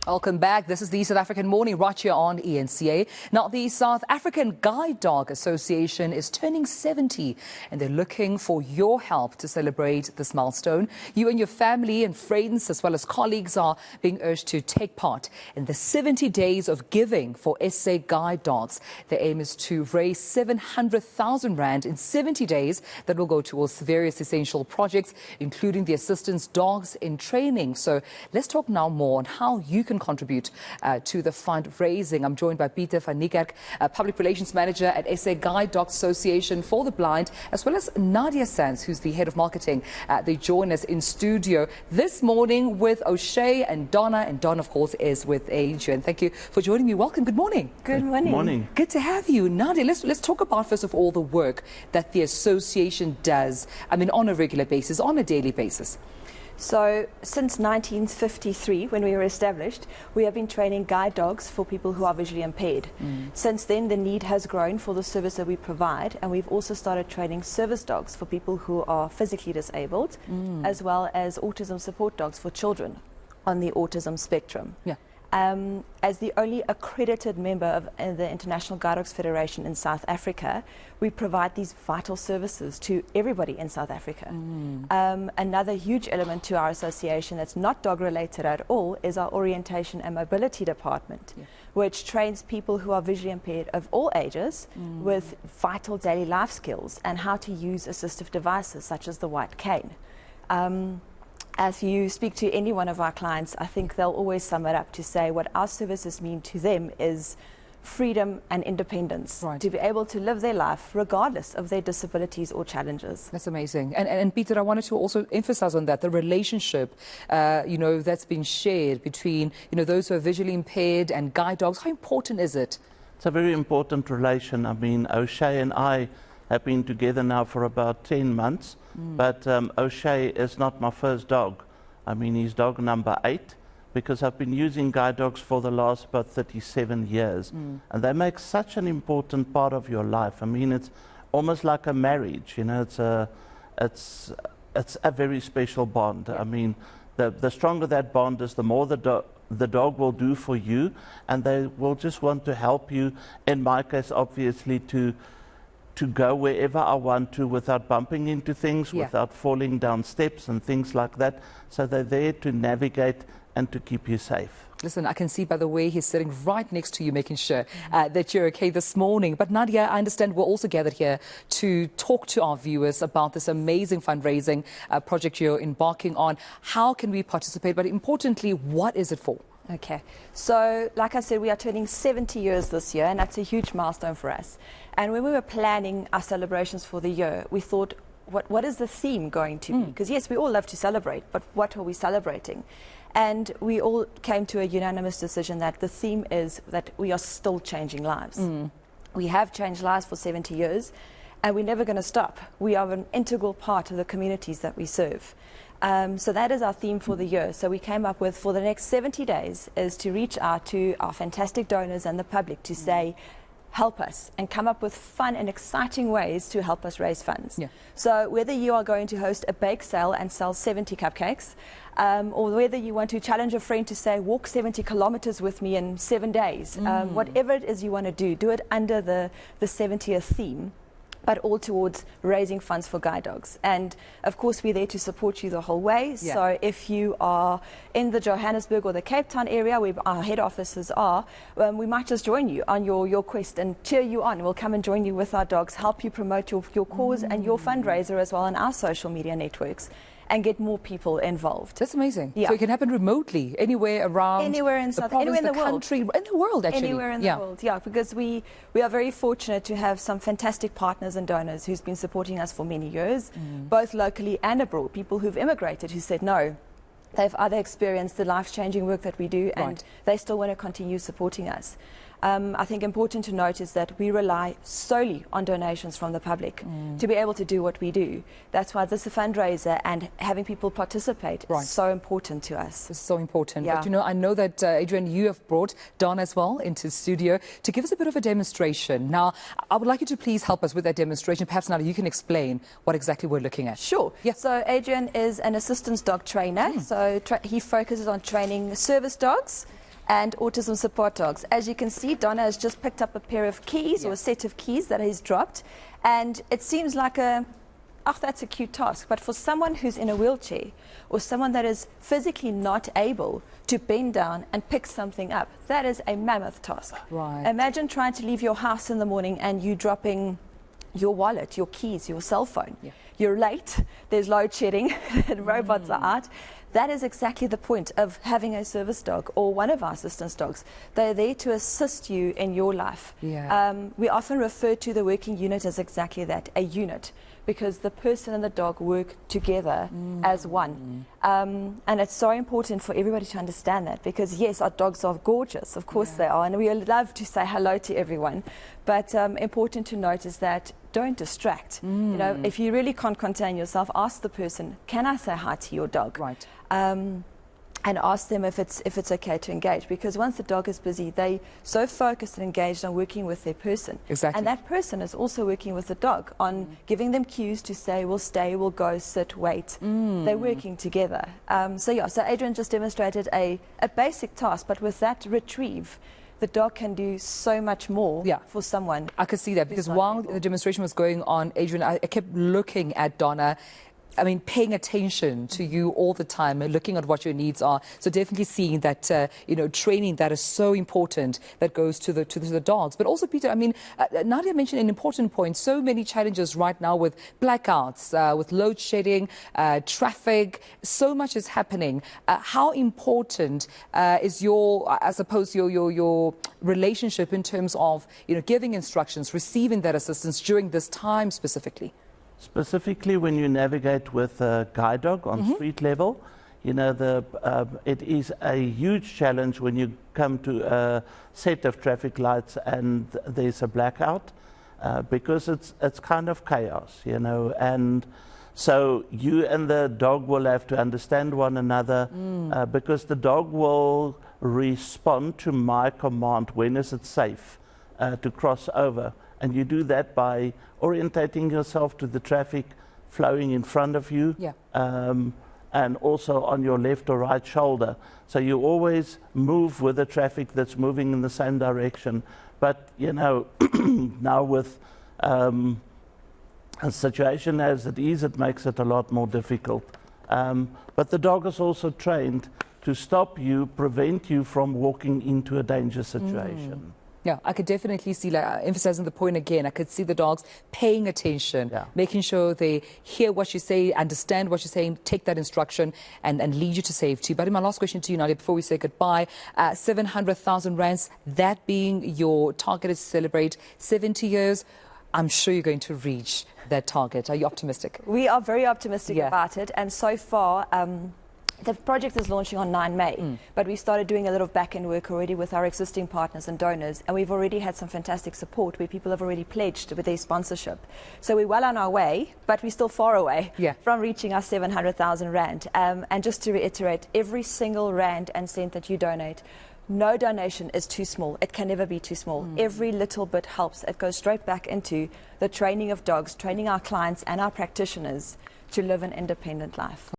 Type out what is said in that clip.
Welcome back. This is the South African Morning right here on eNCA. Now, the South African Guide Dog Association is turning 70 and they're looking for your help to celebrate this milestone. You and your family and friends as well as colleagues are being urged to take part in the 70 days of giving for SA Guide Dogs. The aim is to raise 700,000 Rand in 70 days that will go towards various essential projects, including the assistance dogs in training. So let's talk now more on how you can contribute to the fundraising. I'm joined by Pieter van Niekerk, Public Relations Manager at SA Guide Dog Association for the Blind, as well as Nadia, who's the Head of Marketing. They join us in studio this morning with O'Shea and Donna. And Donna, of course, is with Adrian. Thank you for joining me. Welcome. Good morning. Good morning. Good morning. Good to have you. Nadia, let's talk about, first of all, the work that the association does, on a regular basis, on a daily basis. So, since 1953, when we were established, we have been training guide dogs for people who are visually impaired. Since then, the need has grown for the service that we provide, and we've also started training service dogs for people who are physically disabled, as well as autism support dogs for children on the autism spectrum. Yeah. As the only accredited member of the International Guide Dogs Federation in South Africa, we provide these vital services to everybody in South Africa. Another huge element to our association that's not dog related at all is our orientation and mobility department, which trains people who are visually impaired of all ages with vital daily life skills and how to use assistive devices such as the white cane. As you speak to any one of our clients, I think they'll always sum it up to say what our services mean to them is freedom and independence, to be able to live their life regardless of their disabilities or challenges. That's amazing. And Pieter, I wanted to also emphasize on that, the relationship, that's been shared between, those who are visually impaired and guide dogs. How important is it? It's a very important relation. O'Shea and I have been together now for about 10 months, but O'Shea is not my first dog. He's dog number 8, because I've been using guide dogs for the last about 37 years. And they make such an important part of your life. It's almost like a marriage, it's a very special bond. The stronger that bond is, the more the dog will do for you, and they will just want to help you, in my case, obviously, to go wherever I want to without bumping into things, without falling down steps and things like that. So they're there to navigate and to keep you safe. Listen, I can see by the way he's sitting right next to you, making sure that you're okay this morning. But Nadia, I understand we're also gathered here to talk to our viewers about this amazing fundraising project you're embarking on. How can we participate? But importantly, what is it for? Okay, so like I said, we are turning 70 years this year, and that's a huge milestone for us. And when we were planning our celebrations for the year, we thought, what is the theme going to be? Because yes, we all love to celebrate, but what are we celebrating? And we all came to a unanimous decision that the theme is that we are still changing lives. We have changed lives for 70 years, and we're never going to stop. We are an integral part of the communities that we serve. So that is our theme for the year. So we came up with, for the next 70 days, is to reach out to our fantastic donors and the public to say, help us, and come up with fun and exciting ways to help us raise funds. So whether you are going to host a bake sale and sell 70 cupcakes, or whether you want to challenge a friend to say, walk 70 kilometers with me in 7 days, whatever it is you want to do it under the 70th theme, but all towards raising funds for guide dogs. And of course, we're there to support you the whole way. So if you are in the Johannesburg or the Cape Town area, where our head offices are, we might just join you on your quest and cheer you on. We'll come and join you with our dogs, help you promote your cause and your fundraiser as well on our social media networks, and get more people involved. That's amazing. So it can happen remotely, anywhere around anywhere in the province, anywhere in the country, world. in the world, actually. Anywhere in the world, because we are very fortunate to have some fantastic partners and donors who's been supporting us for many years, both locally and abroad. People who've immigrated who said no. They've either experienced the life-changing work that we do, and they still want to continue supporting us. I think important to note is that we rely solely on donations from the public to be able to do what we do. That's why this is a fundraiser, and having people participate is so important to us. It's so important. But I know that, Adrian, you have brought Don as well into the studio to give us a bit of a demonstration. Now, I would like you to please help us with that demonstration. Perhaps, Nadia, you can explain what exactly we're looking at. Sure. So Adrian is an assistance dog trainer. So he focuses on training service dogs and autism support dogs. As you can see, Donna has just picked up a pair of keys, or a set of keys that he's dropped, and it seems like that's a cute task. But for someone who's in a wheelchair, or someone that is physically not able to bend down and pick something up, that is a mammoth task. Right. Imagine trying to leave your house in the morning and you dropping your wallet, your keys, your cell phone. Yeah. You're late, there's load shedding, robots are out. That is exactly the point of having a service dog or one of our assistance dogs. They're there to assist you in your life. Yeah. We often refer to the working unit as exactly that, a unit, because the person and the dog work together as one. And it's so important for everybody to understand that, because yes, our dogs are gorgeous, of course they are, and we love to say hello to everyone. But important to note is that don't distract. You know, if you really can't contain yourself, ask the person, can I say hi to your dog? Right. And ask them if it's okay to engage, because once the dog is busy, they so focused and engaged on working with their person. Exactly. And that person is also working with the dog on giving them cues to say, we'll stay, we'll go, sit, wait. They're working together. So Adrian just demonstrated a basic task, but with that retrieve, the dog can do so much more for someone. I could see that, because while the demonstration was going on, Adrian, I kept looking at Donna. I mean, paying attention to you all the time and looking at what your needs are. So definitely seeing that, training that is so important that goes to the dogs. But also, Pieter, I mean, Nadia mentioned an important point. So many challenges right now with blackouts, with load shedding, traffic. So much is happening. How important is your relationship in terms of, giving instructions, receiving that assistance during this time specifically? Specifically, when you navigate with a guide dog on street level, it is a huge challenge when you come to a set of traffic lights and there's a blackout, because it's kind of chaos, and so you and the dog will have to understand one another, because the dog will respond to my command when is it safe to cross over. And you do that by orientating yourself to the traffic flowing in front of you, and also on your left or right shoulder. So you always move with the traffic that's moving in the same direction. But, now with a situation as it is, it makes it a lot more difficult. But the dog is also trained to stop you, prevent you from walking into a dangerous situation. Yeah, I could definitely see, emphasizing the point again, I could see the dogs paying attention, making sure they hear what you say, understand what you're saying, take that instruction and lead you to safety. But in my last question to you, Nadia, before we say goodbye, 700,000 rands, that being your target is to celebrate 70 years. I'm sure you're going to reach that target. Are you optimistic? We are very optimistic about it. And so far, the project is launching on 9 May, but we started doing a little back-end work already with our existing partners and donors, and we've already had some fantastic support where people have already pledged with their sponsorship. So we're well on our way, but we're still far away from reaching our 700,000 rand. And just to reiterate, every single rand and cent that you donate, no donation is too small. It can never be too small. Every little bit helps. It goes straight back into the training of dogs, training our clients and our practitioners to live an independent life.